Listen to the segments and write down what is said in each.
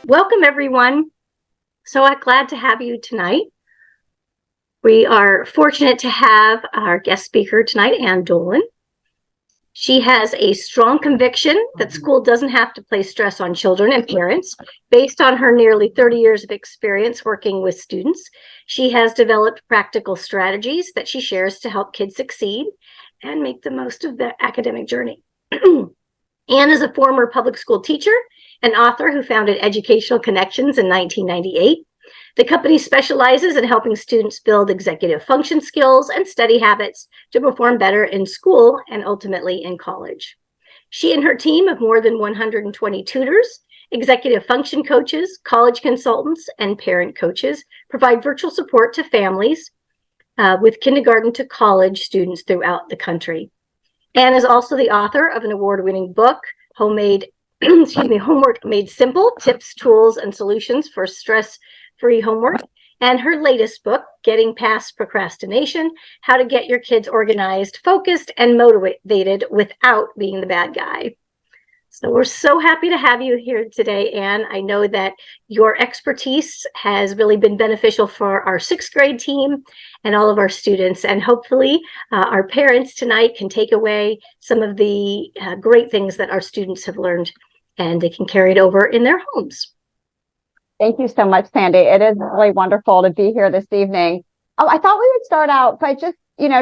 Welcome, everyone. So glad to have you tonight. We are fortunate to have our guest speaker tonight, Ann Dolin. She has a strong conviction that school doesn't have to place stress on children and parents. Based on her nearly 30 years of experience working with students, she has developed practical strategies that she shares to help kids succeed and make the most of their academic journey. Ann is a former public school teacher and author who founded Educational Connections in 1998. The company specializes in helping students build executive function skills and study habits to perform better in school and ultimately in college. She and her team of more than 120 tutors, executive function coaches, college consultants, and parent coaches provide virtual support to families with kindergarten to college students throughout the country. Ann is also the author of an award-winning book, Homework Made Simple, Tips, Tools, and Solutions for Stress-Free Homework, and her latest book, Getting Past Procrastination, How to Get Your Kids Organized, Focused, and Motivated Without Being the Bad Guy. So we're so happy to have you here today, Ann. I know that your expertise has really been beneficial for our sixth grade team and all of our students. And hopefully our parents tonight can take away some of the great things that our students have learned and they can carry it over in their homes. Thank you so much, Sandy. It is really wonderful to be here this evening. I thought we would start out by just,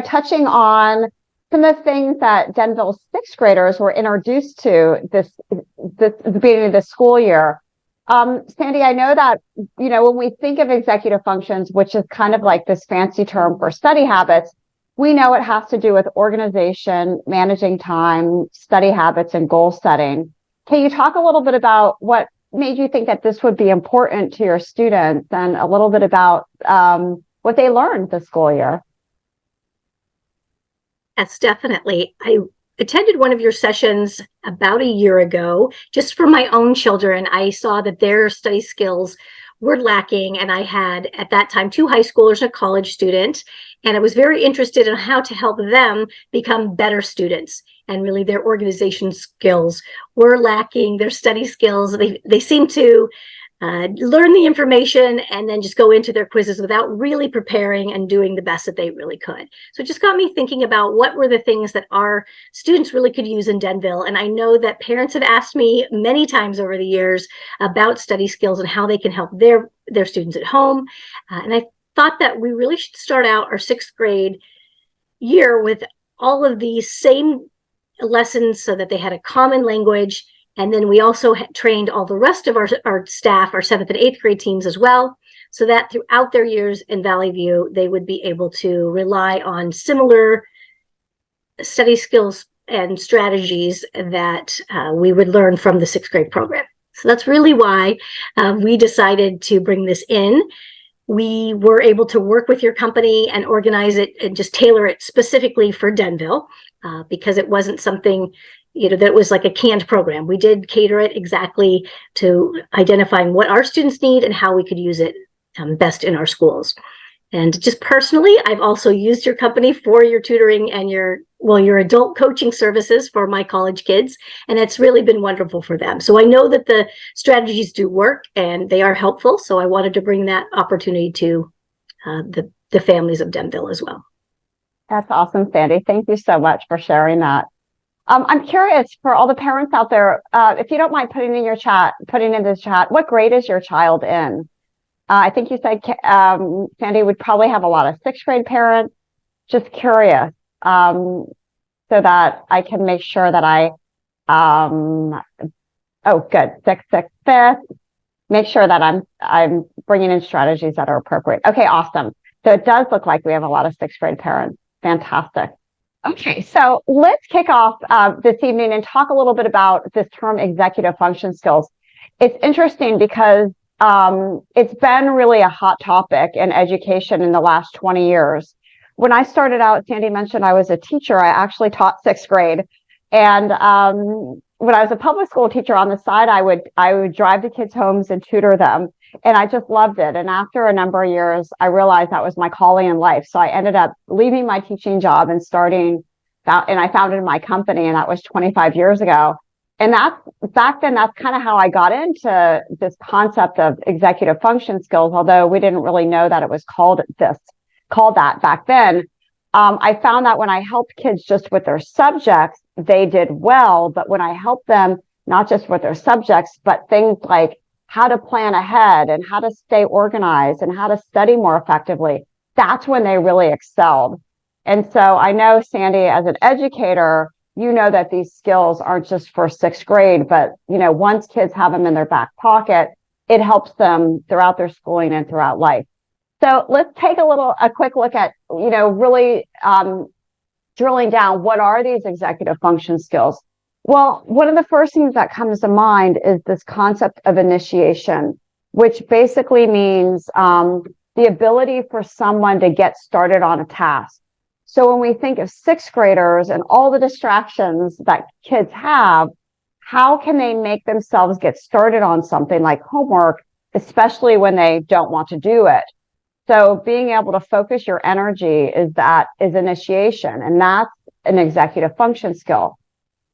touching on some of the things that Denville sixth graders were introduced to this the beginning of the school year. Sandy, I know that, when we think of executive functions, which is kind of like this fancy term for study habits, we know it has to do with organization, managing time, study habits, and goal setting. Can you talk a little bit about what made you think that this would be important to your students and a little bit about what they learned this school year? Yes, definitely. I attended one of your sessions about a year ago, just for my own children. I saw that their study skills were lacking, and I had, at that time, 2 high schoolers and a college student, and I was very interested in how to help them become better students. And really, their organization skills were lacking, their study skills. They seemed to learn the information and then just go into their quizzes without really preparing and doing the best that they really could. So it just got me thinking about what were the things that our students really could use in Denville. And I know that parents have asked me many times over the years about study skills and how they can help their students at home. And I thought that we really should start out our sixth grade year with all of these same lessons so that they had a common language. And then we also trained all the rest of our staff, our 7th and 8th grade teams as well, so that throughout their years in Valley View, they would be able to rely on similar study skills and strategies that we would learn from the 6th grade program. So that's really why we decided to bring this in. We were able to work with your company and organize it and just tailor it specifically for Denville because it wasn't something that was like a canned program. We did cater it exactly to identifying what our students need and how we could use it best in our schools. And just personally, I've also used your company for your tutoring and your adult coaching services for my college kids. And it's really been wonderful for them. So I know that the strategies do work and they are helpful. So I wanted to bring that opportunity to the families of Denville as well. That's awesome, Sandy. Thank you so much for sharing that. I'm curious for all the parents out there, if you don't mind putting in the chat, what grade is your child in? I think you said Sandy would probably have a lot of 6th grade parents. Just curious, so that I can make sure that good, 6th, 5th. Make sure that I'm bringing in strategies that are appropriate. Okay, awesome. So it does look like we have a lot of 6th grade parents. Fantastic. Okay, so let's kick off this evening and talk a little bit about this term executive function skills. It's interesting because it's been really a hot topic in education in the last 20 years. When I started out, Sandy mentioned I was a teacher. I actually taught 6th grade. And when I was a public school teacher on the side, I would drive to kids' homes and tutor them. And I just loved it. And after a number of years, I realized that was my calling in life. So I ended up leaving my teaching job and I founded my company, and that was 25 years ago. And that's back then, that's kind of how I got into this concept of executive function skills, although we didn't really know that it was called that back then. I found that when I helped kids just with their subjects, they did well. But when I helped them, not just with their subjects, but things like how to plan ahead and how to stay organized and how to study more effectively, that's when they really excelled. And so I know, Sandy, as an educator, you know that these skills aren't just for sixth grade, but once kids have them in their back pocket, it helps them throughout their schooling and throughout life. So let's take a quick look at, really drilling down, what are these executive function skills? Well, one of the first things that comes to mind is this concept of initiation, which basically means the ability for someone to get started on a task. So when we think of sixth graders and all the distractions that kids have, how can they make themselves get started on something like homework, especially when they don't want to do it? So being able to focus your energy is initiation, and that's an executive function skill.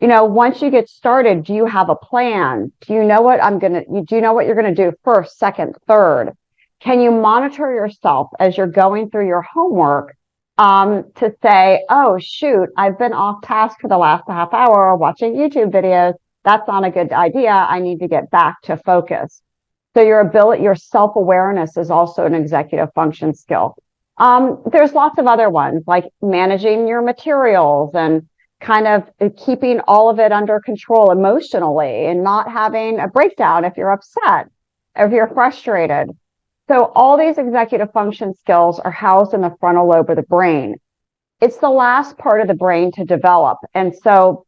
Once you get started, do you have a plan? Do you know what you're going to do first, second, third? Can you monitor yourself as you're going through your homework to say, oh, shoot, I've been off task for the last half hour watching YouTube videos. That's not a good idea. I need to get back to focus. So your self-awareness is also an executive function skill. There's lots of other ones, like managing your materials and kind of keeping all of it under control emotionally and not having a breakdown if you're upset or if you're frustrated. So all these executive function skills are housed in the frontal lobe of the brain. It's the last part of the brain to develop. And so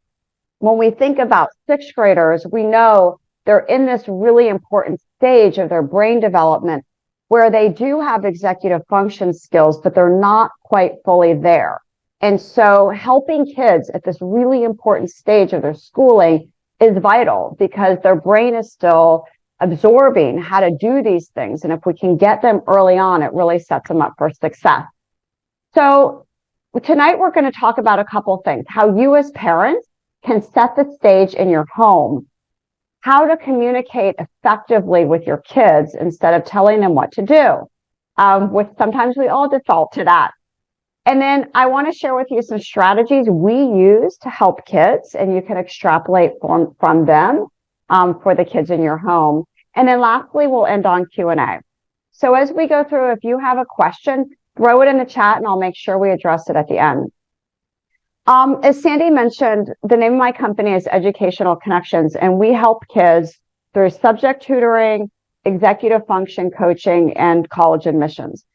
when we think about sixth graders, we know they're in this really important stage of their brain development where they do have executive function skills, but they're not quite fully there. And so helping kids at this really important stage of their schooling is vital because their brain is still absorbing how to do these things. And if we can get them early on, it really sets them up for success. So tonight we're going to talk about a couple of things, how you as parents can set the stage in your home, how to communicate effectively with your kids instead of telling them what to do, which sometimes we all default to that. And then I want to share with you some strategies we use to help kids, and you can extrapolate from them for the kids in your home. And then lastly, we'll end on Q&A. So as we go through, if you have a question, throw it in the chat and I'll make sure we address it at the end. As Sandy mentioned, the name of my company is Educational Connections, and we help kids through subject tutoring, executive function coaching, and college admissions.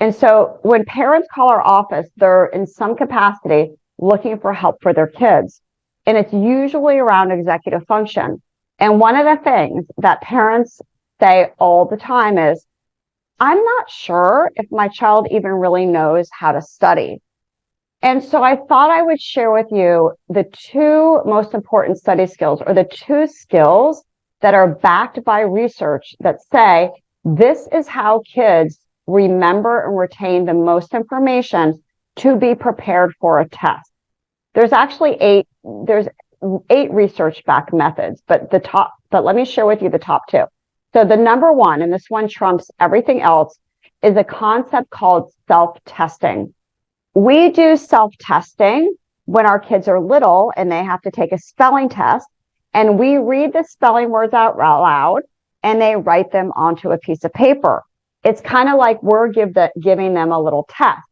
And so when parents call our office, they're in some capacity looking for help for their kids. And it's usually around executive function. And one of the things that parents say all the time is, I'm not sure if my child even really knows how to study. And so I thought I would share with you the two most important study skills, or the two skills that are backed by research that say this is how kids remember and retain the most information to be prepared for a test. There's actually eight research-backed methods, but let me share with you the top two. So the number one, and this one trumps everything else, is a concept called self-testing. We do self-testing when our kids are little and they have to take a spelling test, and we read the spelling words out loud and they write them onto a piece of paper. It's kind of like we're giving them a little test.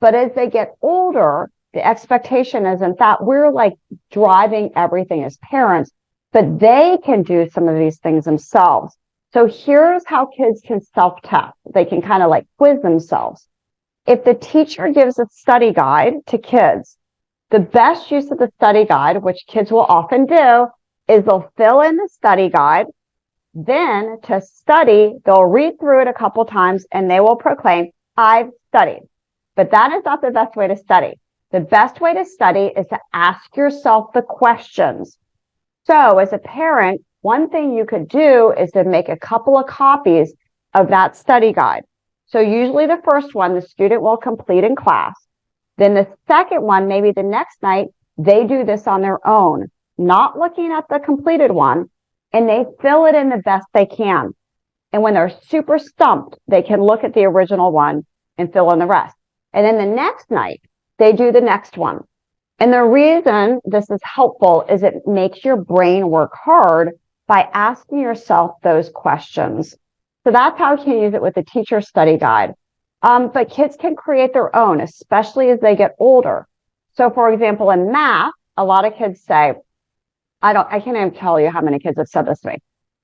But as they get older, the expectation isn't that we're like driving everything as parents, but they can do some of these things themselves. So here's how kids can self-test. They can kind of like quiz themselves. If the teacher gives a study guide to kids, the best use of the study guide, which kids will often do, is they'll fill in the study guide. Then to study, they'll read through it a couple times and they will proclaim, I've studied. But that is not the best way to study. The best way to study is to ask yourself the questions. So as a parent, one thing you could do is to make a couple of copies of that study guide. So usually the first one, the student will complete in class. Then the second one, maybe the next night, they do this on their own. not looking at the completed one, and they fill it in the best they can. And when they're super stumped, they can look at the original one and fill in the rest. And then the next night, they do the next one. And the reason this is helpful is it makes your brain work hard by asking yourself those questions. So that's how you can use it with the teacher study guide. But kids can create their own, especially as they get older. So for example, in math, a lot of kids say, I can't even tell you how many kids have said this to me.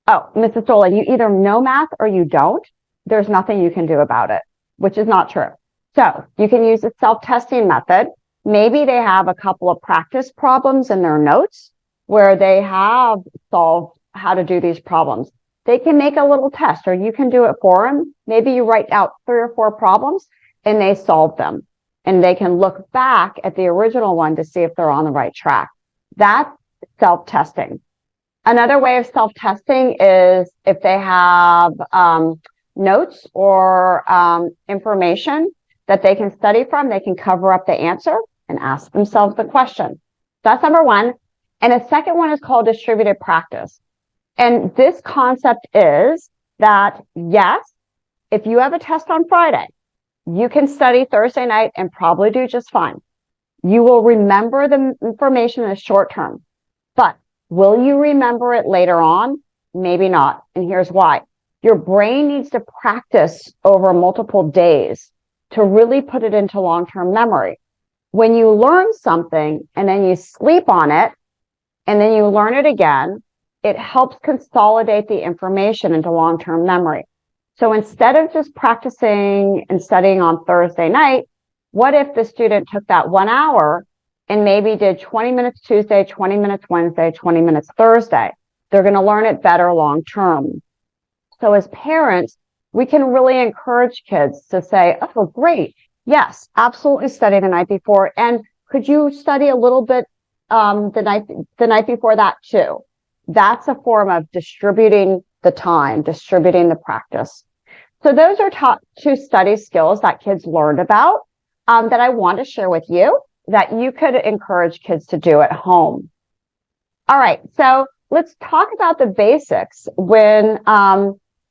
Oh, Mrs. Dolin, you either know math or you don't. There's nothing you can do about it, which is not true. So you can use the self-testing method. Maybe they have a couple of practice problems in their notes where they have solved how to do these problems. They can make a little test, or you can do it for them. Maybe you write out 3 or 4 problems and they solve them. And they can look back at the original one to see if they're on the right track. That's self-testing. Another way of self-testing is if they have notes or information that they can study from, they can cover up the answer and ask themselves the question. That's number one. And a second one is called distributed practice. And this concept is that, yes, if you have a test on Friday, you can study Thursday night and probably do just fine. You will remember the information in the short term, but will you remember it later on? Maybe not. And here's why. Your brain needs to practice over multiple days to really put it into long-term memory. When you learn something and then you sleep on it and then you learn it again, it helps consolidate the information into long-term memory. So instead of just practicing and studying on Thursday night, what if the student took that 1 hour and maybe did 20 minutes Tuesday, 20 minutes Wednesday, 20 minutes Thursday? They're going to learn it better long-term. So as parents, we can really encourage kids to say, oh, great. Yes, absolutely study the night before. And could you study a little bit the night before that too? That's a form of distributing the time, distributing the practice. So those are top 2 study skills that kids learned about that I want to share with you that you could encourage kids to do at home. All right, so let's talk about the basics when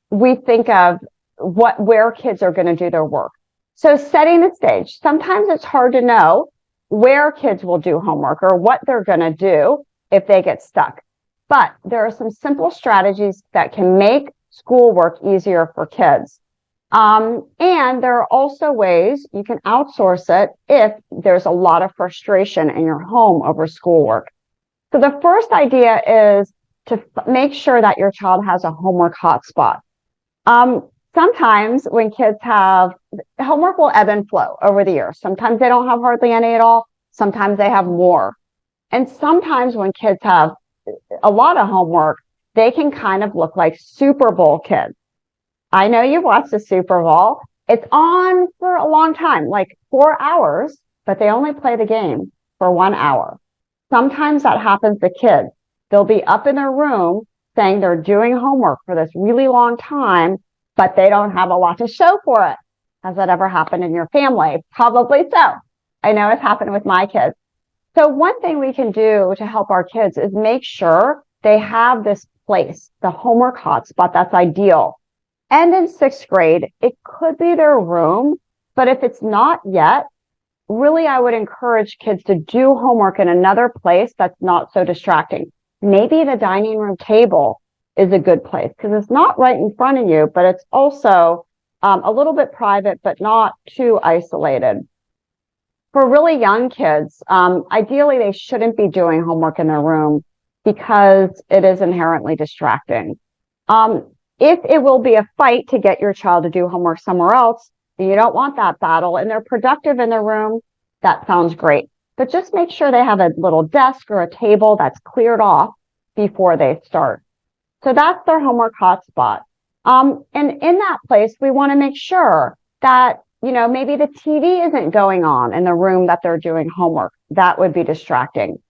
we think of where kids are going to do their work. So setting the stage. Sometimes it's hard to know where kids will do homework or what they're going to do if they get stuck. But there are some simple strategies that can make schoolwork easier for kids. And there are also ways you can outsource it if there's a lot of frustration in your home over schoolwork. So the first idea is to make sure that your child has a homework hotspot. Sometimes when kids have homework will ebb and flow over the years. Sometimes they don't have hardly any at all. Sometimes they have more. And sometimes when kids have a lot of homework, they can kind of look like Super Bowl kids. I know you've watched the Super Bowl. It's on for a long time, like 4 hours, but they only play the game for 1 hour. Sometimes that happens to kids. They'll be up in their room saying they're doing homework for this really long time, but they don't have a lot to show for it. Has that ever happened in your family? Probably so. I know it's happened with my kids. So one thing we can do to help our kids is make sure they have this place, the homework hotspot that's ideal. And in 6th grade, it could be their room, but if it's not yet, really I would encourage kids to do homework in another place that's not so distracting. Maybe the dining room table is a good place because it's not right in front of you, but it's also a little bit private, but not too isolated. For really young kids, ideally they shouldn't be doing homework in their room because it is inherently distracting. If it will be a fight to get your child to do homework somewhere else, and you don't want that battle, and they're productive in their room, that sounds great. But just make sure they have a little desk or a table that's cleared off before they start. So that's their homework hotspot. And in that place, we want to make sure that, maybe the TV isn't going on in the room that they're doing homework. That would be distracting.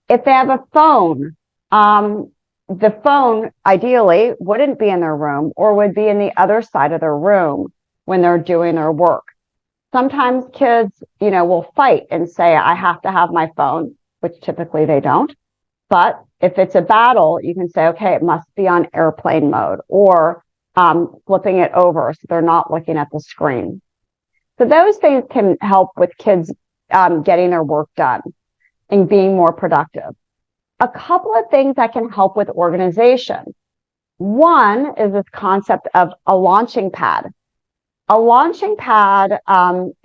If they have a phone, the phone ideally wouldn't be in their room or would be in the other side of their room when they're doing their work. Sometimes kids, will fight and say, I have to have my phone, which typically they don't. But if it's a battle, you can say, okay, it must be on airplane mode, or flipping it over so they're not looking at the screen. So those things can help with kids getting their work done and being more productive. A couple of things that can help with organization. One is this concept of a launching pad. A launching pad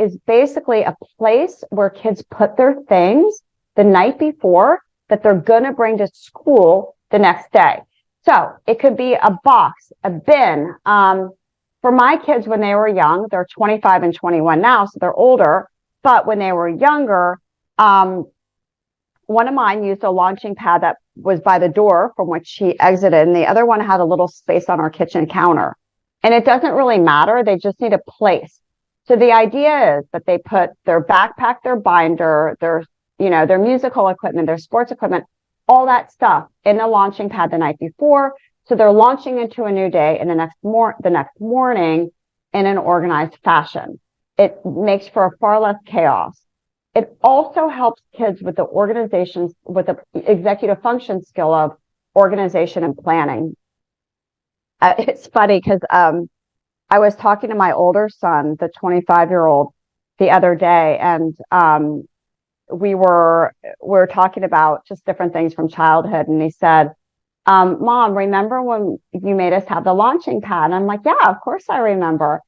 is basically a place where kids put their things the night before that they're going to bring to school the next day. So it could be a box, a bin. For my kids, when they were young, they're 25 and 21 now, so they're older. But when they were younger, one of mine used a launching pad that was by the door from which she exited, and the other one had a little space on our kitchen counter. And it doesn't really matter. They just need a place. So the idea is that they put their backpack, their binder, their musical equipment, their sports equipment, all that stuff in the launching pad the night before. So they're launching into a new day and the next morning in an organized fashion. It makes for a far less chaos. It also helps kids with the organizations, with the executive function skill of organization and planning. It's funny because I was talking to my older son, the 25-year-old, the other day, and we were talking about just different things from childhood, and he said, Mom, remember when you made us have the launching pad? And I'm like, yeah, of course I remember.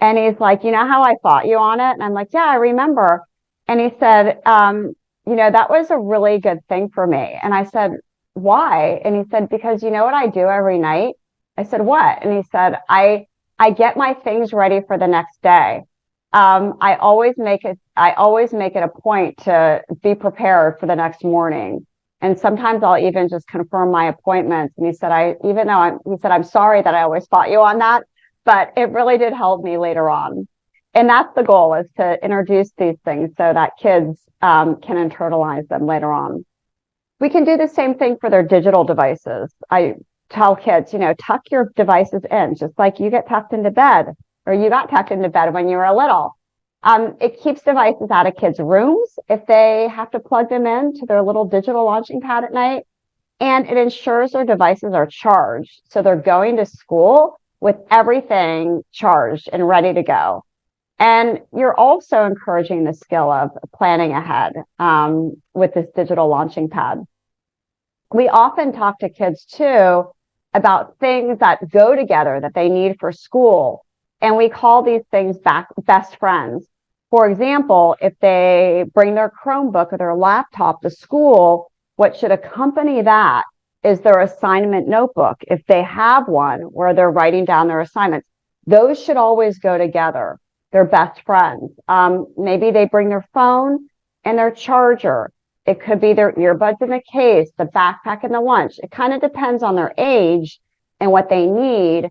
And he's like, you know how I fought you on it? And I'm like, yeah, I remember. And he said, that was a really good thing for me. And I said, why? And he said, because you know what I do every night? I said, what? And he said, I get my things ready for the next day. I always make it a point to be prepared for the next morning. And sometimes I'll even just confirm my appointments. And he said, I'm sorry that I always fought you on that, but it really did help me later on. And that's the goal, is to introduce these things so that kids can internalize them later on. We can do the same thing for their digital devices. I tell kids, tuck your devices in, just like you get tucked into bed, or you got tucked into bed when you were little. It keeps devices out of kids' rooms if they have to plug them into their little digital launching pad at night. And it ensures their devices are charged. So they're going to school with everything charged and ready to go. And you're also encouraging the skill of planning ahead with this digital launching pad. We often talk to kids too about things that go together that they need for school. And we call these things best friends. For example, if they bring their Chromebook or their laptop to school, what should accompany that is their assignment notebook. If they have one where they're writing down their assignments, those should always go together. They're best friends. Maybe they bring their phone and their charger. It could be their earbuds in a case, the backpack and the lunch. It kind of depends on their age and what they need.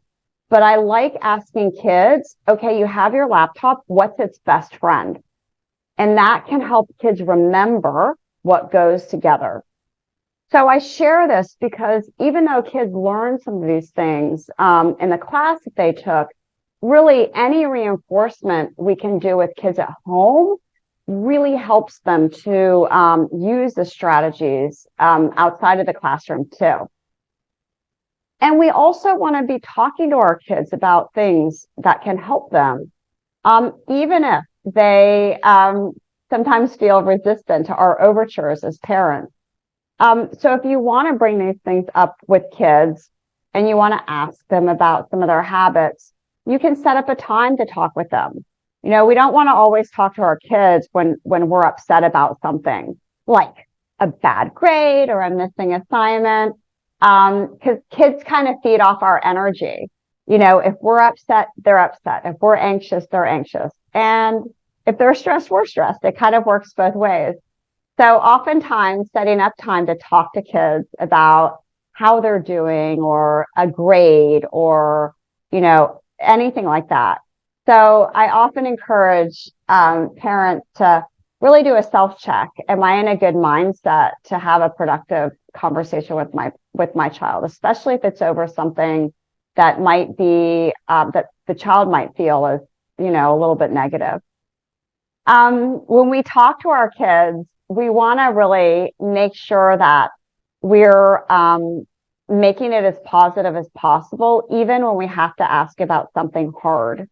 But I like asking kids, okay, you have your laptop, what's its best friend? And that can help kids remember what goes together. So I share this because even though kids learn some of these things in the class that they took, really any reinforcement we can do with kids at home really helps them to use the strategies outside of the classroom too. And we also want to be talking to our kids about things that can help them, even if they sometimes feel resistant to our overtures as parents. So if you want to bring these things up with kids and you want to ask them about some of their habits, you can set up a time to talk with them. We don't want to always talk to our kids when we're upset about something, like a bad grade or a missing assignment. Because kids kind of feed off our energy. If we're upset, they're upset. If we're anxious, they're anxious. And if they're stressed, we're stressed. It kind of works both ways. So oftentimes setting up time to talk to kids about how they're doing or a grade or, anything like that. So I often encourage parents to really do a self-check. Am I in a good mindset to have a productive conversation with my child, especially if it's over something that might be that the child might feel is a little bit negative. When we talk to our kids, we want to really make sure that we're making it as positive as possible, even when we have to ask about something hard.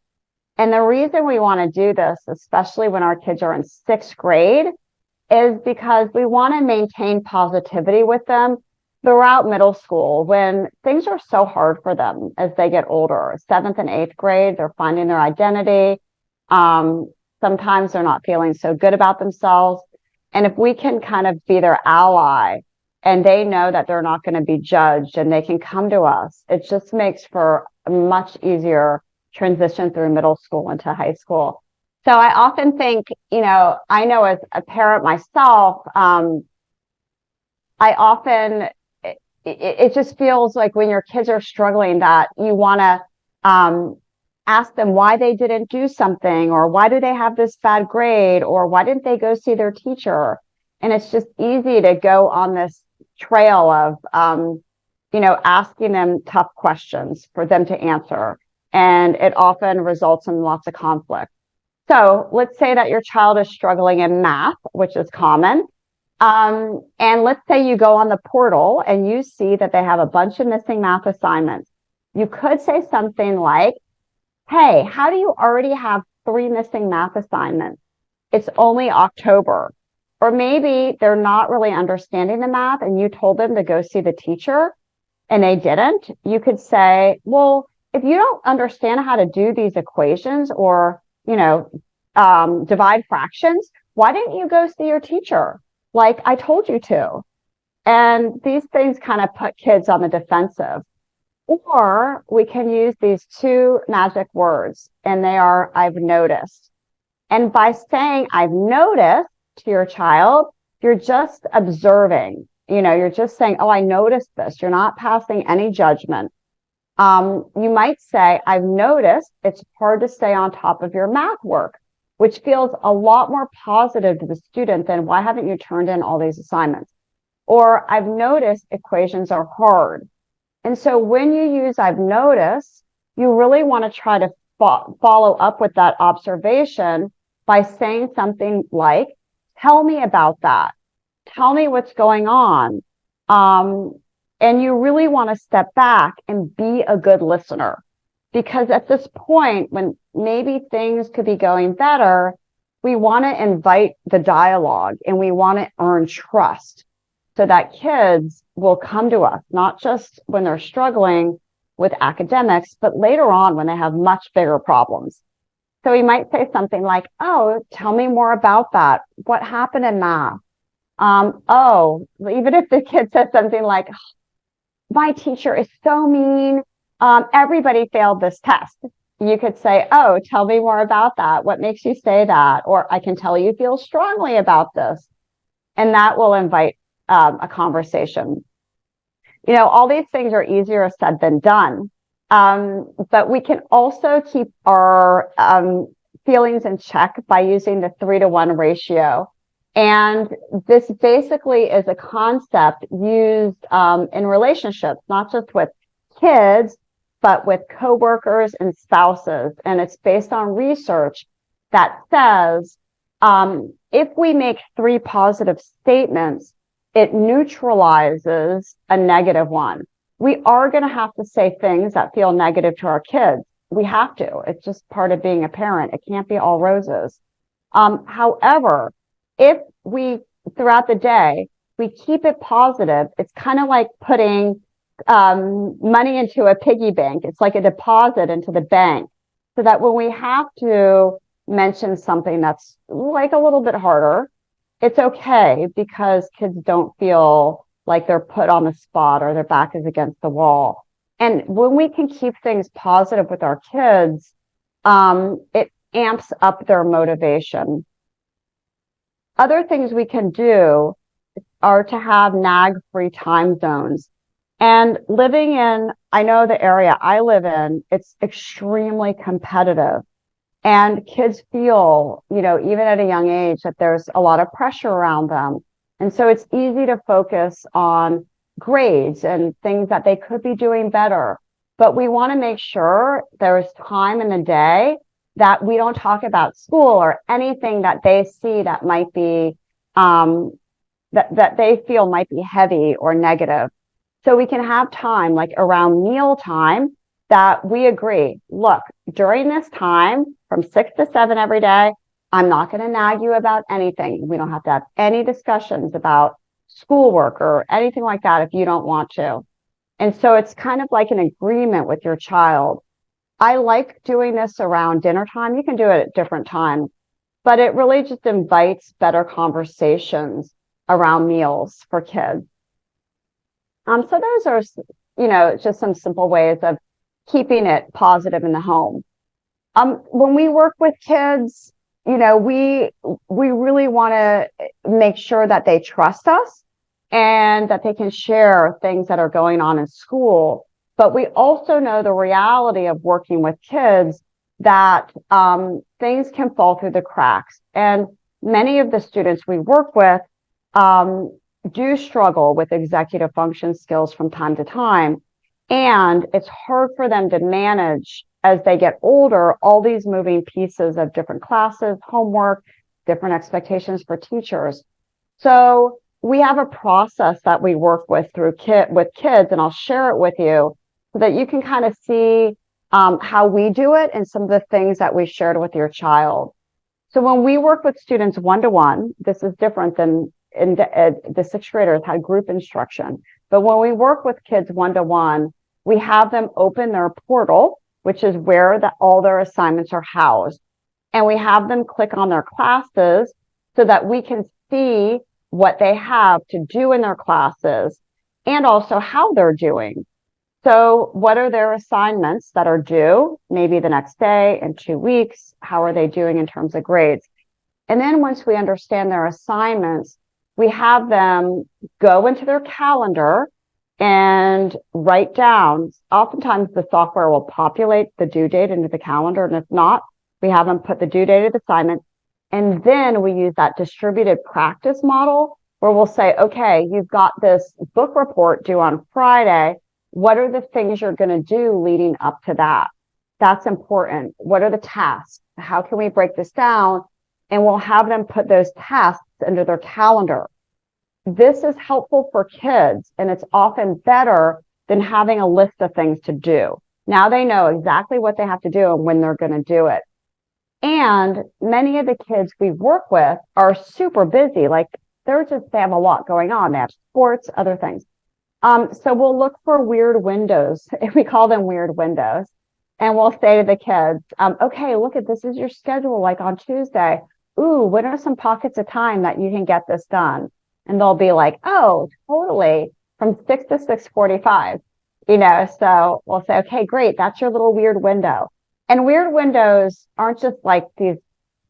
And the reason we want to do this, especially when our kids are in sixth grade, is because we want to maintain positivity with them throughout middle school when things are so hard for them as they get older. Seventh and eighth grade, they're finding their identity. Sometimes they're not feeling so good about themselves. And if we can kind of be their ally and they know that they're not going to be judged and they can come to us, it just makes for a much easier transition through middle school into high school. So I often think, I know as a parent myself, it just feels like when your kids are struggling that you want to ask them why they didn't do something, or why do they have this bad grade, or why didn't they go see their teacher? And it's just easy to go on this trail of, asking them tough questions for them to answer. And it often results in lots of conflict. So let's say that your child is struggling in math, which is common. And let's say you go on the portal and you see that they have a bunch of missing math assignments. You could say something like, hey, how do you already have 3 missing math assignments? It's only October. Or maybe they're not really understanding the math and you told them to go see the teacher and they didn't. You could say, well, if you don't understand how to do these equations or, divide fractions, why didn't you go see your teacher? Like I told you to. And these things kind of put kids on the defensive. Or we can use these 2 magic words, and they are, I've noticed. And by saying I've noticed to your child, you're just observing. You're just saying, oh, I noticed this. You're not passing any judgment. You might say, I've noticed it's hard to stay on top of your math work, which feels a lot more positive to the student than why haven't you turned in all these assignments? Or I've noticed equations are hard. And so when you use I've noticed, you really want to try to follow up with that observation by saying something like, tell me about that. Tell me what's going on. And you really want to step back and be a good listener. Because at this point, when maybe things could be going better, we want to invite the dialogue and we want to earn trust so that kids will come to us, not just when they're struggling with academics, but later on when they have much bigger problems. So we might say something like, oh, tell me more about that. What happened in math? Even if the kid says something like, my teacher is so mean. Everybody failed this test. You could say, oh, tell me more about that. What makes you say that? Or I can tell you feel strongly about this. And that will invite a conversation. All these things are easier said than done. But we can also keep our feelings in check by using the 3-to-1 ratio. And this basically is a concept used in relationships, not just with kids, but with coworkers and spouses. And it's based on research that says if we make 3 positive statements, it neutralizes a negative one. We are going to have to say things that feel negative to our kids. We have to. It's just part of being a parent. It can't be all roses. However, if we, throughout the day, we keep it positive, it's kind of like putting money into a piggy bank. It's like a deposit into the bank, so that when we have to mention something that's like a little bit harder, it's okay because kids don't feel like they're put on the spot or their back is against the wall. And when we can keep things positive with our kids, it amps up their motivation. Other things we can do are to have nag-free time zones. And living in, I know the area I live in, it's extremely competitive. And kids feel, even at a young age, that there's a lot of pressure around them. And so it's easy to focus on grades and things that they could be doing better. But we want to make sure there's time in the day that we don't talk about school or anything that they see that might be that they feel might be heavy or negative. So we can have time, like around meal time, that we agree, look, during this time from 6 to 7 every day, I'm not going to nag you about anything. We don't have to have any discussions about schoolwork or anything like that if you don't want to. And so it's kind of like an agreement with your child. I like doing this around dinner time. You can do it at different times, but it really just invites better conversations around meals for kids. So those are, just some simple ways of keeping it positive in the home. When we work with kids, we really want to make sure that they trust us and that they can share things that are going on in school. But we also know the reality of working with kids that things can fall through the cracks. And many of the students we work with do struggle with executive function skills from time to time. And it's hard for them to manage as they get older, all these moving pieces of different classes, homework, different expectations for teachers. So we have a process that we work with with kids, and I'll share it with you so that you can kind of see how we do it and some of the things that we shared with your child. So when we work with students one-to-one, this is different than in the sixth graders had group instruction. But when we work with kids one-to-one, we have them open their portal, which is where all their assignments are housed. And we have them click on their classes so that we can see what they have to do in their classes and also how they're doing. So what are their assignments that are due, maybe the next day, in 2 weeks? How are they doing in terms of grades? And then once we understand their assignments, we have them go into their calendar and write down. Oftentimes the software will populate the due date into the calendar, and if not, we have them put the due date of the assignment. And then we use that distributed practice model where we'll say, okay, you've got this book report due on Friday. What are the things you're going to do leading up to that? That's important. What are the tasks? How can we break this down? And we'll have them put those tasks into their calendar. This is helpful for kids, and it's often better than having a list of things to do. Now they know exactly what they have to do and when they're going to do it. And many of the kids we work with are super busy. Like they have a lot going on. They have sports, other things. So we'll look for weird windows. We call them weird windows. And we'll say to the kids, okay, look at this is your schedule. Like on Tuesday, ooh, what are some pockets of time that you can get this done? And they'll be like, oh, totally, from 6 to 6:45, so we'll say, okay, great. That's your little weird window. And weird windows aren't just like these,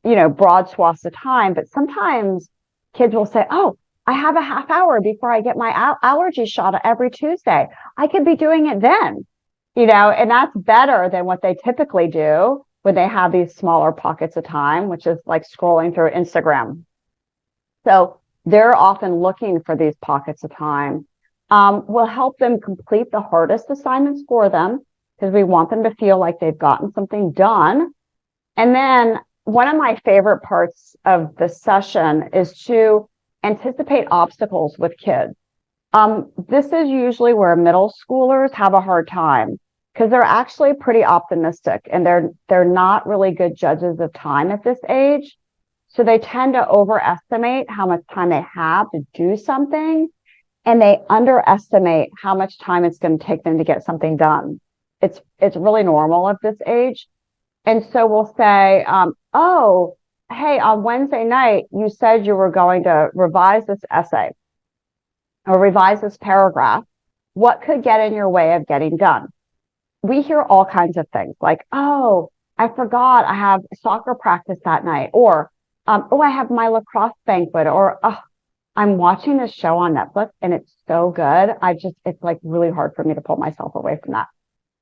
broad swaths of time, but sometimes kids will say, oh, I have a half hour before I get my allergy shot every Tuesday. I could be doing it then, and that's better than what they typically do when they have these smaller pockets of time, which is like scrolling through Instagram. So they're often looking for these pockets of time. We'll help them complete the hardest assignments for them because we want them to feel like they've gotten something done. And then one of my favorite parts of the session is to anticipate obstacles with kids. This is usually where middle schoolers have a hard time because they're actually pretty optimistic and they're not really good judges of time at this age. So they tend to overestimate how much time they have to do something, and they underestimate how much time it's going to take them to get something done. It's really normal at this age. And so we'll say, oh, hey, on Wednesday night, you said you were going to revise this essay or revise this paragraph. What could get in your way of getting done? We hear all kinds of things like, oh, I forgot I have soccer practice that night, or oh, I have my lacrosse banquet, or oh, I'm watching this show on Netflix and it's so good. It's like really hard for me to pull myself away from that.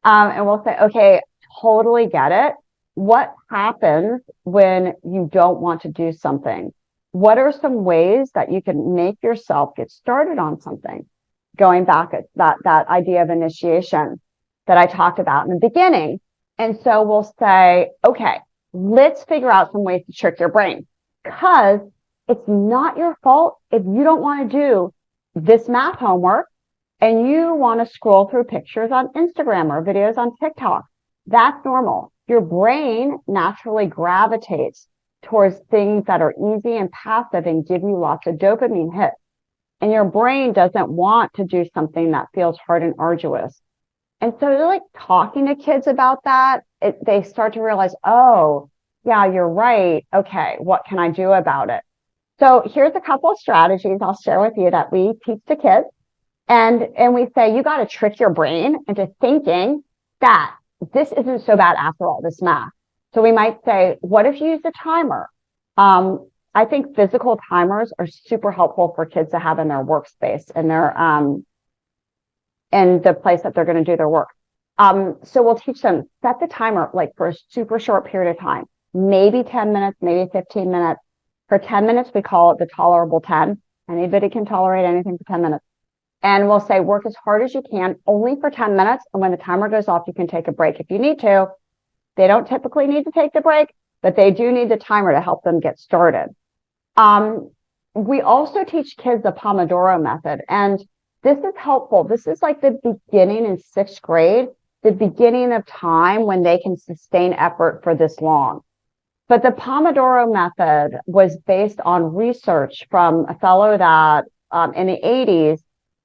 And we'll say, okay, totally get it. What happens when you don't want to do something? What are some ways that you can make yourself get started on something? Going back at that idea of initiation that I talked about in the beginning. And so we'll say, okay, let's figure out some ways to trick your brain. Because It's not your fault if you don't want to do this math homework and you want to scroll through pictures on Instagram or videos on TikTok. That's normal. Your brain naturally gravitates towards things that are easy and passive and give you lots of dopamine hits. And your brain doesn't want to do something that feels hard and arduous. And so like talking to kids about that, they start to realize, oh, yeah, you're right. Okay, what can I do about it? So here's a couple of strategies I'll share with you that we teach the kids. And we say, you got to trick your brain into thinking that this isn't so bad after all, this math. So we might say, what if you use a timer? I think physical timers are super helpful for kids to have in their workspace and their in the place that they're going to do their work. So we'll teach them, set the timer like for a super short period of time, maybe 10 minutes, maybe 15 minutes. For 10 minutes, we call it the tolerable 10. Anybody can tolerate anything for 10 minutes. And we'll say, work as hard as you can, only for 10 minutes. And when the timer goes off, you can take a break if you need to. They don't typically need to take the break, but they do need the timer to help them get started. We also teach kids the Pomodoro method. And this is helpful. This is like the beginning in 6th grade, the beginning of time when they can sustain effort for this long. But the Pomodoro method was based on research from a fellow that in the 80s,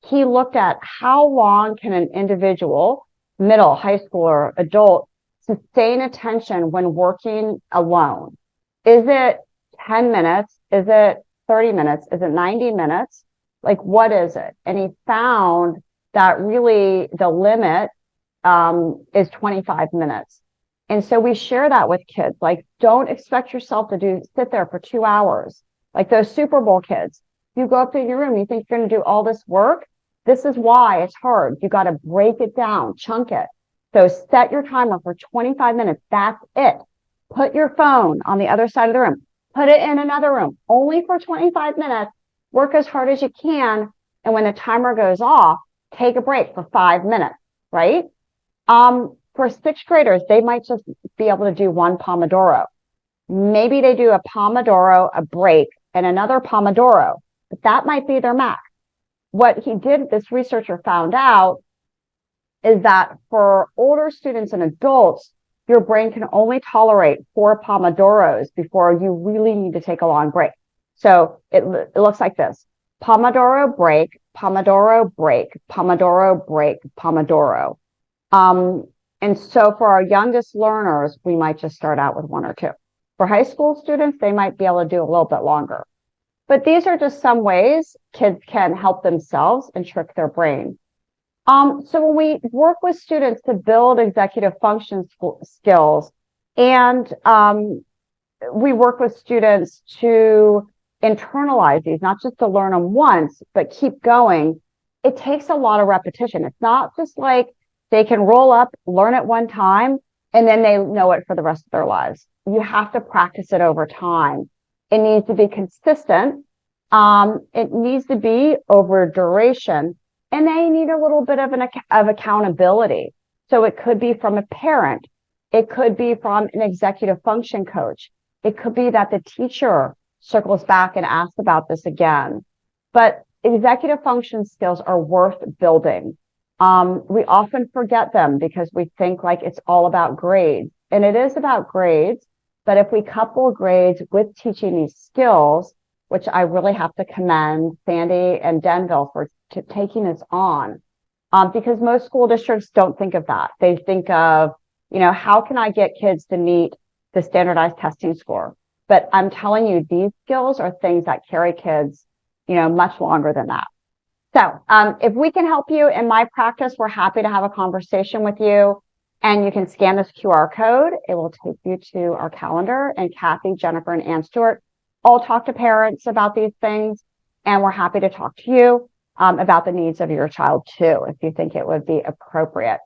he looked at how long can an individual, middle, high schooler, adult, sustain attention when working alone. Is it 10 minutes? Is it 30 minutes? Is it 90 minutes? Like, what is it? And he found that really the limit is 25 minutes. And so we share that with kids. Like, don't expect yourself to sit there for 2 hours. Like those Super Bowl kids. You go up to your room, you think you're going to do all this work. This is why it's hard. You got to break it down, chunk it. So set your timer for 25 minutes. That's it. Put your phone on the other side of the room. Put it in another room, only for 25 minutes. Work as hard as you can. And when the timer goes off, take a break for 5 minutes, right? For 6th graders, they might just be able to do one Pomodoro. Maybe they do a Pomodoro, a break, and another Pomodoro, but that might be their max. What he did, this researcher found out, is that for older students and adults, your brain can only tolerate 4 Pomodoros before you really need to take a long break. So it looks like this: Pomodoro break, Pomodoro break, Pomodoro break, Pomodoro. And so for our youngest learners, we might just start out with 1 or 2. For high school students, they might be able to do a little bit longer. But these are just some ways kids can help themselves and trick their brain. So when we work with students to build executive function skills, and we work with students to internalize these, not just to learn them once, but keep going, it takes a lot of repetition. It's not just like they can roll up, learn it one time, and then they know it for the rest of their lives. You have to practice it over time. It needs to be consistent. It needs to be over duration, and they need a little bit of accountability. So it could be from a parent. It could be from an executive function coach. It could be that the teacher circles back and asks about this again. But executive function skills are worth building. We often forget them because we think like it's all about grades, and it is about grades. But if we couple grades with teaching these skills, which I really have to commend Sandy and Denville for taking this on, because most school districts don't think of that. They think of, how can I get kids to meet the standardized testing score? But I'm telling you, these skills are things that carry kids, much longer than that. So if we can help you in my practice, we're happy to have a conversation with you. And you can scan this QR code. It will take you to our calendar. And Kathy, Jennifer, and Ann Stewart all talk to parents about these things. And we're happy to talk to you about the needs of your child, too, if you think it would be appropriate.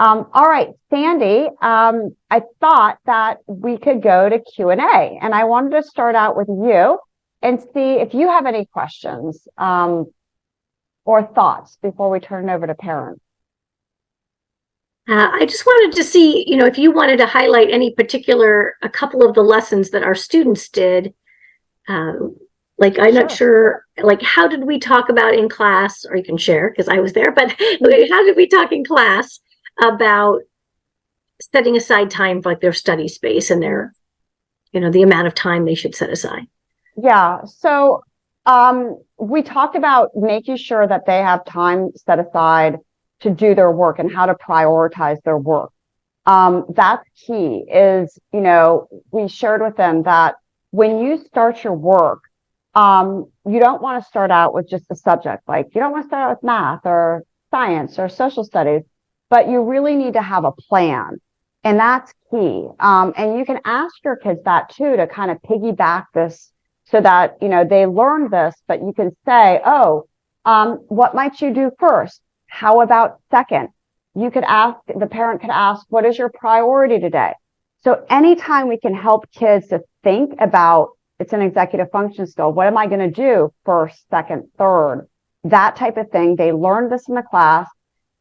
All right, Sandy, I thought that we could go to Q&A. And I wanted to start out with you and see if you have any questions or thoughts before we turn it over to parents. I just wanted to see, if you wanted to highlight a couple of the lessons that our students did Like, I'm not Sure. sure, like, how did we talk about in class, or you can share because I was there, but how did we talk in class about setting aside time for like their study space and their, the amount of time they should set aside? Yeah. So we talked about making sure that they have time set aside to do their work and how to prioritize their work. That's key is, we shared with them that when you start your work, you don't want to start out with just a subject. Like you don't want to start out with math or science or social studies, but you really need to have a plan. And that's key. And you can ask your kids that too, to kind of piggyback this so that, they learn this, but you can say, oh, what might you do first? How about second? The parent could ask, what is your priority today? So anytime we can help kids to think about, it's an executive function skill. What am I going to do first, second, third? That type of thing. They learned this in the class,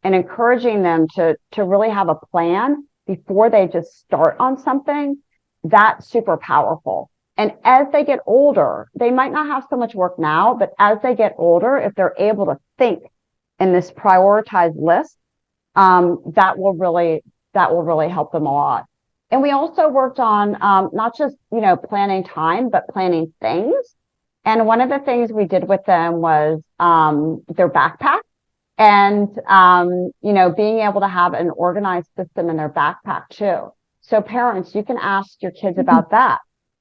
and encouraging them to really have a plan before they just start on something. That's super powerful. And as they get older, they might not have so much work now, but as they get older, if they're able to think in this prioritized list, that will really help them a lot. And we also worked on not just planning time, but planning things. And one of the things we did with them was their backpack, and being able to have an organized system in their backpack too. So parents, you can ask your kids about that.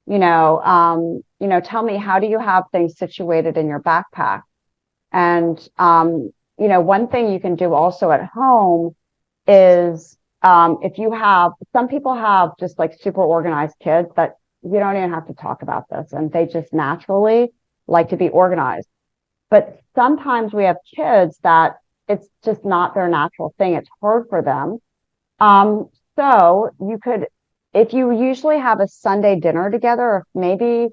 Tell me, how do you have things situated in your backpack? And one thing you can do also at home is if you have, some people have just like super organized kids that you don't even have to talk about this, and they just naturally like to be organized. But sometimes we have kids that it's just not their natural thing. It's hard for them. So you could, if you usually have a Sunday dinner together, or maybe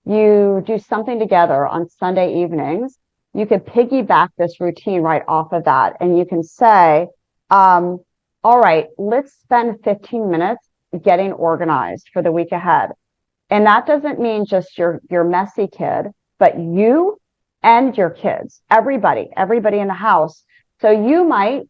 you do something together on Sunday evenings, you could piggyback this routine right off of that. And you can say, all right, let's spend 15 minutes getting organized for the week ahead. And that doesn't mean just your messy kid, but you and your kids, everybody in the house. So you might,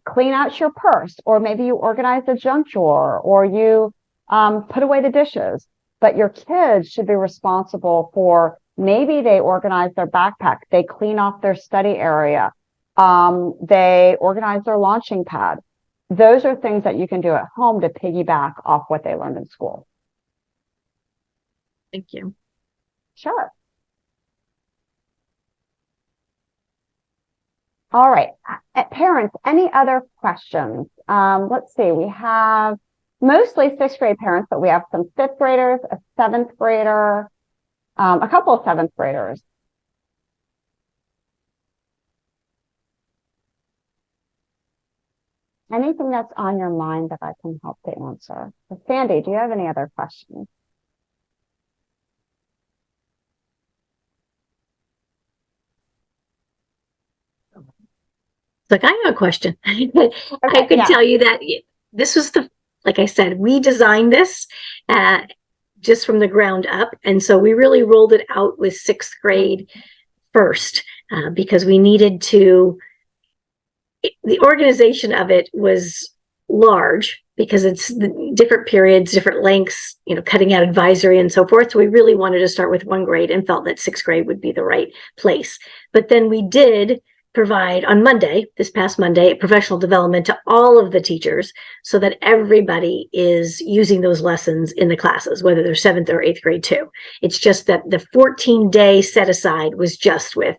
clean out your purse, or maybe you organize the junk drawer, or you put away the dishes. But your kids should be responsible for, maybe they organize their backpack, they clean off their study area, they organize their launching pad. Those are things that you can do at home to piggyback off what they learned in school. Thank you. Sure. All right. Parents, any other questions? Let's see. We have mostly sixth grade parents, but we have some fifth graders, a seventh grader, a couple of seventh graders. Anything that's on your mind that I can help to answer? So Sandy, do you have any other questions? Like, I have a question. I Okay, could yeah. tell you that this was like I said, we designed this just from the ground up. And so we really rolled it out with sixth grade first because we needed to, the organization of it was large because it's the different periods, different lengths, cutting out advisory and so forth. So we really wanted to start with one grade and felt that sixth grade would be the right place. But then we did provide on Monday, this past Monday, professional development to all of the teachers so that everybody is using those lessons in the classes, whether they're seventh or eighth grade too. It's just that the 14-day set aside was just with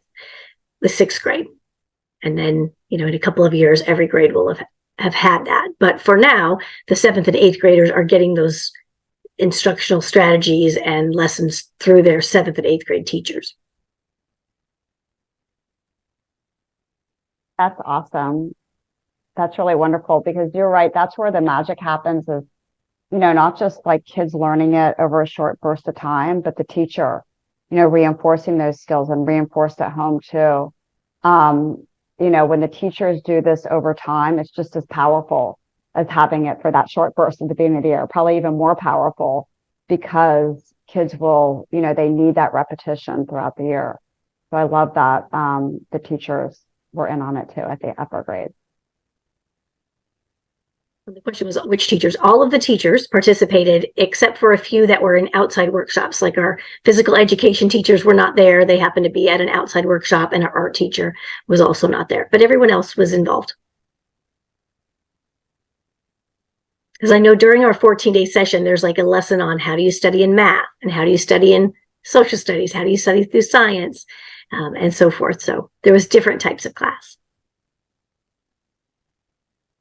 the sixth grade. And then, in a couple of years, every grade will have had that. But for now, the seventh and eighth graders are getting those instructional strategies and lessons through their seventh and eighth grade teachers. That's awesome. That's really wonderful, because you're right. That's where the magic happens, is, not just like kids learning it over a short burst of time, but the teacher, reinforcing those skills and reinforced at home too. When the teachers do this over time, it's just as powerful as having it for that short burst at the beginning of the year, probably even more powerful, because kids will, they need that repetition throughout the year. So I love that the teachers were in on it too at the upper grades. The question was which teachers. All of the teachers participated except for a few that were in outside workshops. Like our physical education teachers were not there. They happened to be at an outside workshop, and our art teacher was also not there, but everyone else was involved. Because I know during our 14-day session, there's like a lesson on how do you study in math and how do you study in social studies, how do you study through science, and so forth. So there was different types of class.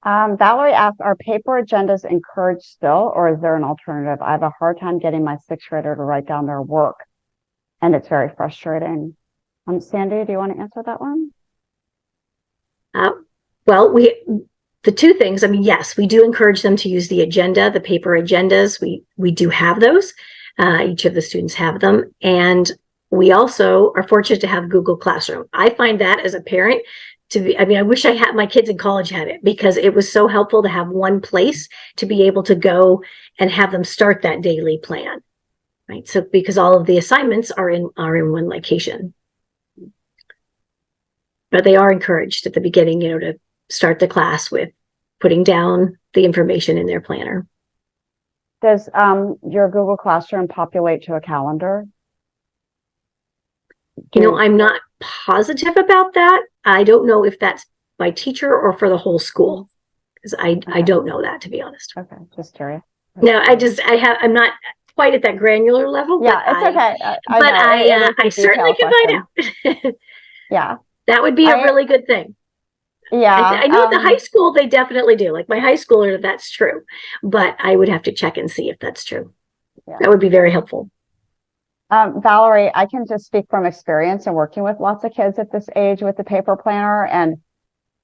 Valerie asked, are paper agendas encouraged still, or is there an alternative? I have a hard time getting my sixth grader to write down their work, and it's very frustrating. Sandy, do you want to answer that one? Well, the two things, I mean, yes, we do encourage them to use the agenda, the paper agendas. We do have those. Each of the students have them. And we also are fortunate to have Google Classroom. I find that as a parent I wish I had my kids in college had it, because it was so helpful to have one place to be able to go and have them start that daily plan, right? So because all of the assignments are in one location. But they are encouraged at the beginning, to start the class with putting down the information in their planner. Does your Google Classroom populate to a calendar? I'm not positive about that. I don't know if that's by teacher or for the whole school, because I don't know that, to be honest. Okay, just curious. No, I'm not quite at that granular level. Yeah, it's okay. I certainly can find out. Yeah. That would be a really good thing. Yeah. I know the high school, they definitely do. Like my high schooler, that's true. But I would have to check and see if that's true. Yeah. That would be very helpful. Valerie, I can just speak from experience and working with lots of kids at this age with the paper planner. And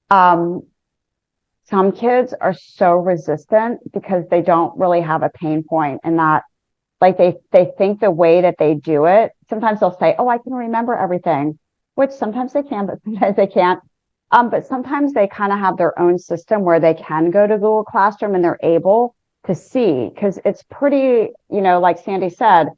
some kids are so resistant because they don't really have a pain point, and that like they think the way that they do it, sometimes they'll say, oh, I can remember everything, which sometimes they can, but sometimes they can't. But sometimes they kind of have their own system where they can go to Google Classroom and they're able to see, because it's pretty, like Sandy said,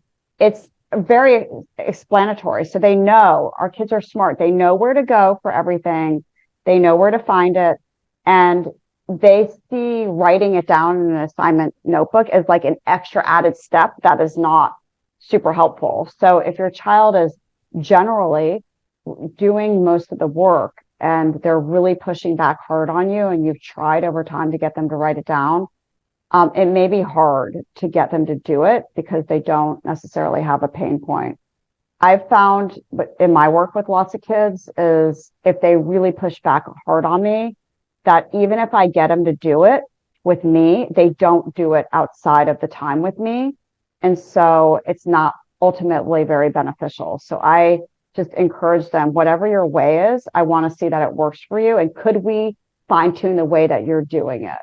it's very explanatory. So they know, our kids are smart. They know where to go for everything. They know where to find it. And they see writing it down in an assignment notebook as like an extra added step that is not super helpful. So if your child is generally doing most of the work and they're really pushing back hard on you, and you've tried over time to get them to write it down, it may be hard to get them to do it because they don't necessarily have a pain point. I've found in my work with lots of kids is if they really push back hard on me, that even if I get them to do it with me, they don't do it outside of the time with me. And so it's not ultimately very beneficial. So I just encourage them, whatever your way is, I want to see that it works for you. And could we fine tune the way that you're doing it?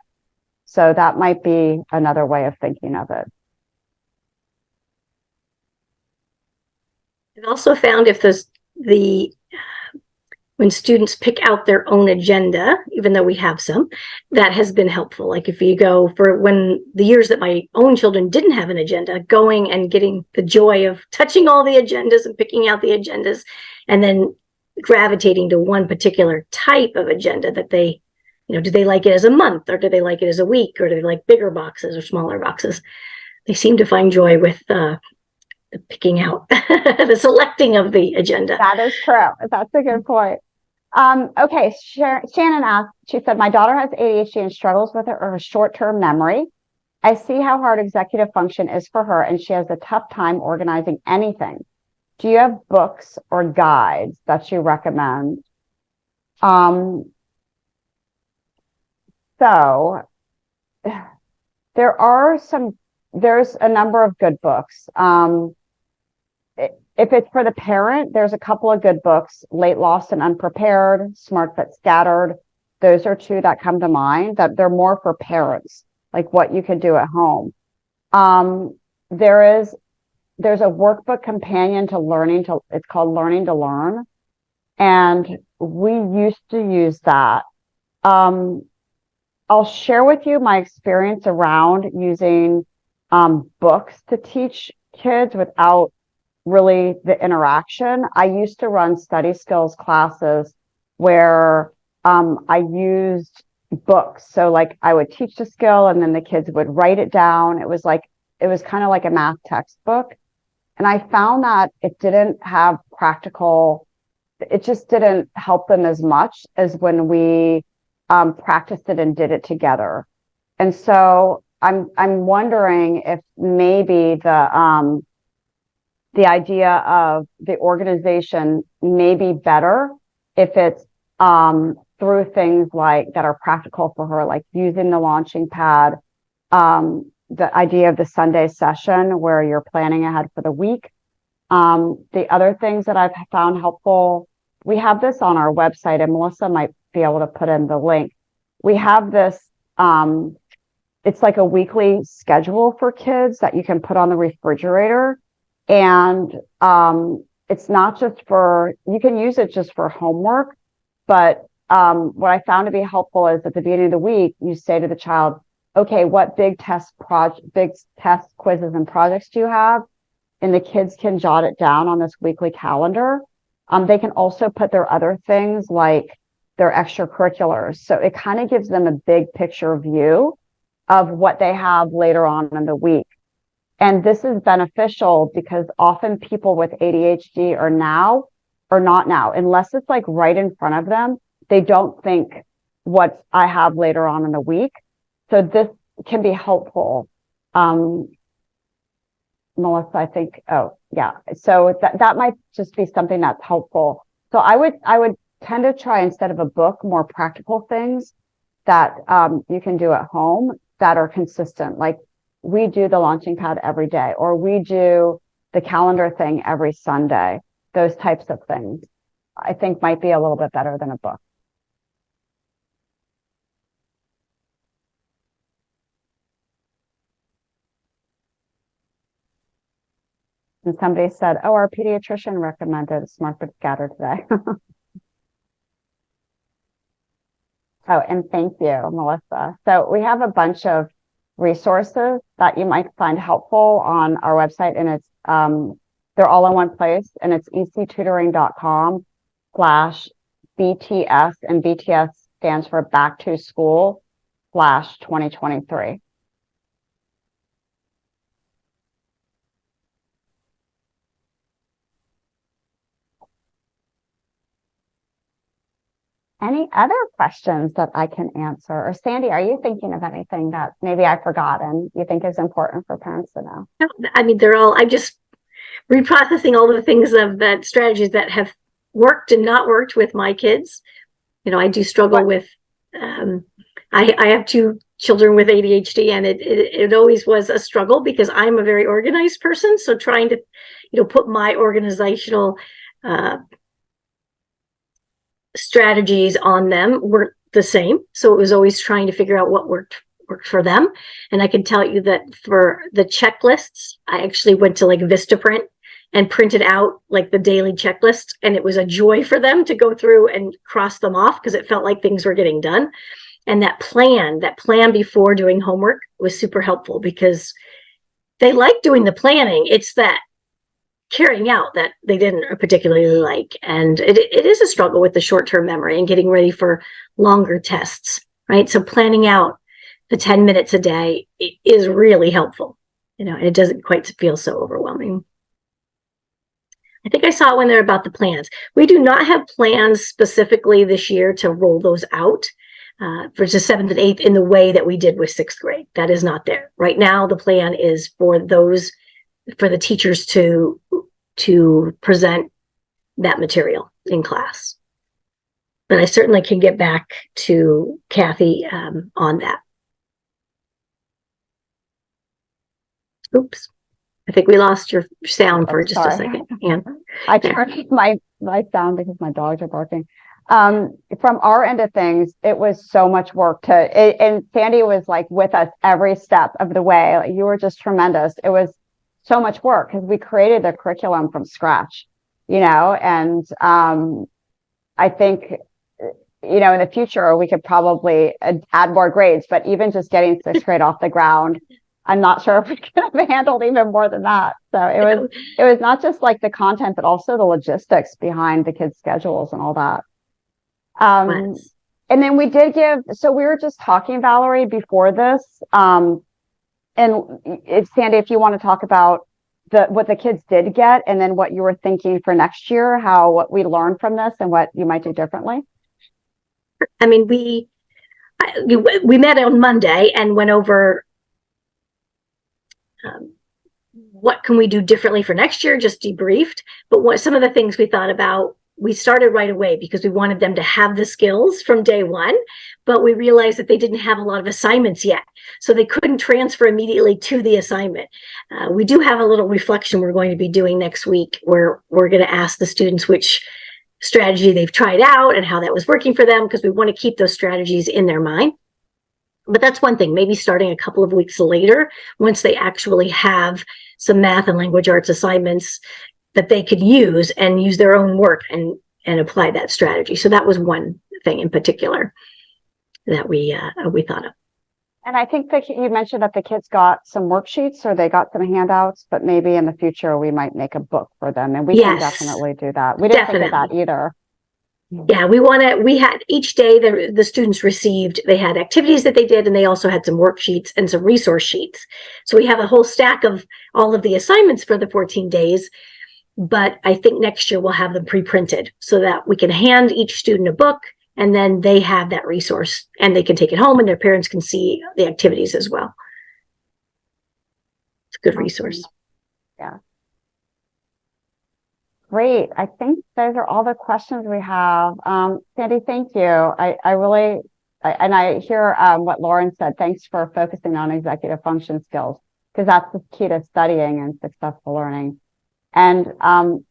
So that might be another way of thinking of it. I've also found when students pick out their own agenda, even though we have some, that has been helpful. Like if you go for when the years that my own children didn't have an agenda, going and getting the joy of touching all the agendas and picking out the agendas, and then gravitating to one particular type of agenda that they, do they like it as a month, or do they like it as a week, or do they like bigger boxes or smaller boxes? They seem to find joy with the picking out, the selecting of the agenda. That is true. That's a good point. Okay, Shannon asked, she said, my daughter has ADHD and struggles with her short-term memory. I see how hard executive function is for her, and she has a tough time organizing anything. Do you have books or guides that you recommend? So there's a number of good books. If it's for the parent, there's a couple of good books, Late Lost and Unprepared, Smart But Scattered. Those are two that come to mind, that they're more for parents, like what you can do at home. There's a workbook companion to it's called Learning to Learn. And we used to use that. I'll share with you my experience around using books to teach kids without really the interaction. I used to run study skills classes where I used books. So like I would teach the skill and then the kids would write it down. It was kind of like a math textbook. And I found that it just didn't help them as much as when we practiced it and did it together. And so I'm wondering if maybe the idea of the organization may be better if it's through things like that are practical for her, like using the launching pad, the idea of the Sunday session where you're planning ahead for the week. The other things that I've found helpful, we have this on our website, and Melissa might be able to put in the link. We have this, it's like a weekly schedule for kids that you can put on the refrigerator. And it's not just you can use it just for homework, but what I found to be helpful is at the beginning of the week, you say to the child, okay, what big test, quizzes and projects do you have? And the kids can jot it down on this weekly calendar. They can also put their other things like their extracurriculars. So it kind of gives them a big picture view of what they have later on in the week. And this is beneficial because often people with ADHD are not now, unless it's like right in front of them, they don't think what I have later on in the week. So this can be helpful. Melissa, I think, oh yeah. So that might just be something that's helpful. So I would tend to try, instead of a book, more practical things that you can do at home that are consistent. Like we do the launching pad every day, or we do the calendar thing every Sunday. Those types of things I think might be a little bit better than a book. And somebody said, oh, our pediatrician recommended Smart But Scatter today. Oh, and thank you, Melissa. So we have a bunch of resources that you might find helpful on our website, and it's they're all in one place, and it's ectutoring.com/BTS, and BTS stands for Back to School /2023. Any other questions that I can answer? Or Sandy, are you thinking of anything that maybe I've forgotten you think is important for parents to know? No, I mean, I'm just reprocessing all the things that strategies that have worked and not worked with my kids. I do struggle with, I have two children with ADHD, and it always was a struggle because I'm a very organized person. So trying to, put my organizational strategies on them weren't the same. So it was always trying to figure out what worked for them. And I can tell you that for the checklists, I actually went to like Vistaprint and printed out like the daily checklist. And it was a joy for them to go through and cross them off because it felt like things were getting done. And that plan before doing homework was super helpful because they like doing the planning. It's that carrying out that they didn't particularly like. And it is a struggle with the short-term memory and getting ready for longer tests, right? So planning out the 10 minutes a day is really helpful, and it doesn't quite feel so overwhelming. I think I saw one there about the plans. We do not have plans specifically this year to roll those out for the 7th and 8th in the way that we did with 6th grade. That is not there. Right now, the plan is for the teachers to present that material in class. But I certainly can get back to Kathy on that. Oops. I think we lost your sound for just a second. Anne. I turned my sound because my dogs are barking. From our end of things, it was so much work and Sandy was like with us every step of the way. Like, you were just tremendous. It was so much work because we created the curriculum from scratch, and I think, in the future, we could probably add more grades, but even just getting 6th grade off the ground I'm not sure if we could have handled even more than that. So it was not just like the content, but also the logistics behind the kids' schedules and all that. And then we did so we were just talking, Valerie, before this. And Sandy, if you want to talk about what the kids did get, and then what you were thinking for next year, what we learned from this and what you might do differently. I mean, we met on Monday and went over what can we do differently for next year, just debriefed. But some of the things we thought about, we started right away because we wanted them to have the skills from day one, but we realized that they didn't have a lot of assignments yet. So they couldn't transfer immediately to the assignment. We do have a little reflection we're going to be doing next week where we're going to ask the students which strategy they've tried out and how that was working for them, because we want to keep those strategies in their mind. But that's one thing, maybe starting a couple of weeks later, once they actually have some math and language arts assignments that they could use and use their own work and apply that strategy. So that was one thing in particular that we thought of. And I think that you mentioned that the kids got some worksheets or they got some handouts, but maybe in the future we might make a book for them, and we can definitely do that. We didn't think of that either. Yeah, we had each day the students received, they had activities that they did, and they also had some worksheets and some resource sheets. So we have a whole stack of all of the assignments for the 14 days, but I think next year we'll have them pre-printed so that we can hand each student a book, and then they have that resource and they can take it home and their parents can see the activities as well. It's a good resource. Yeah. Great. I think those are all the questions we have. Sandy, thank you. I really, and I hear what Lauren said. Thanks for focusing on executive function skills, because that's the key to studying and successful learning. And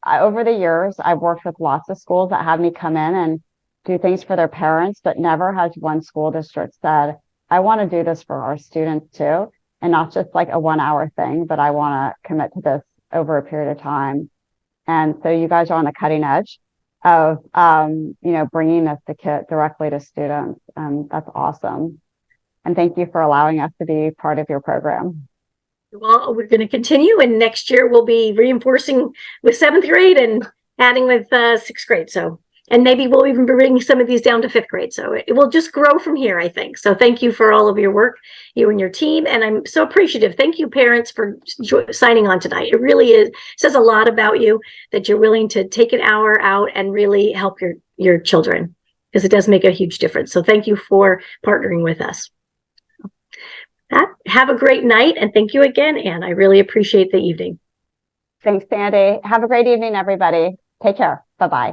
over the years, I've worked with lots of schools that have me come in and do things for their parents, but never has one school district said, I want to do this for our students too. And not just like a 1 hour thing, but I want to commit to this over a period of time. And so you guys are on the cutting edge of, bringing this directly to students. And that's awesome. And thank you for allowing us to be part of your program. Well, we're going to continue, and next year we'll be reinforcing with 7th grade and adding with 6th grade. So, and maybe we'll even bring some of these down to 5th grade. So it will just grow from here, I think. So thank you for all of your work, you and your team. And I'm so appreciative. Thank you, parents, for signing on tonight. It really says a lot about you that you're willing to take an hour out and really help your children, because it does make a huge difference. So thank you for partnering with us. Have a great night, and thank you again, Anne. I really appreciate the evening. Thanks, Sandy. Have a great evening, everybody. Take care. Bye-bye.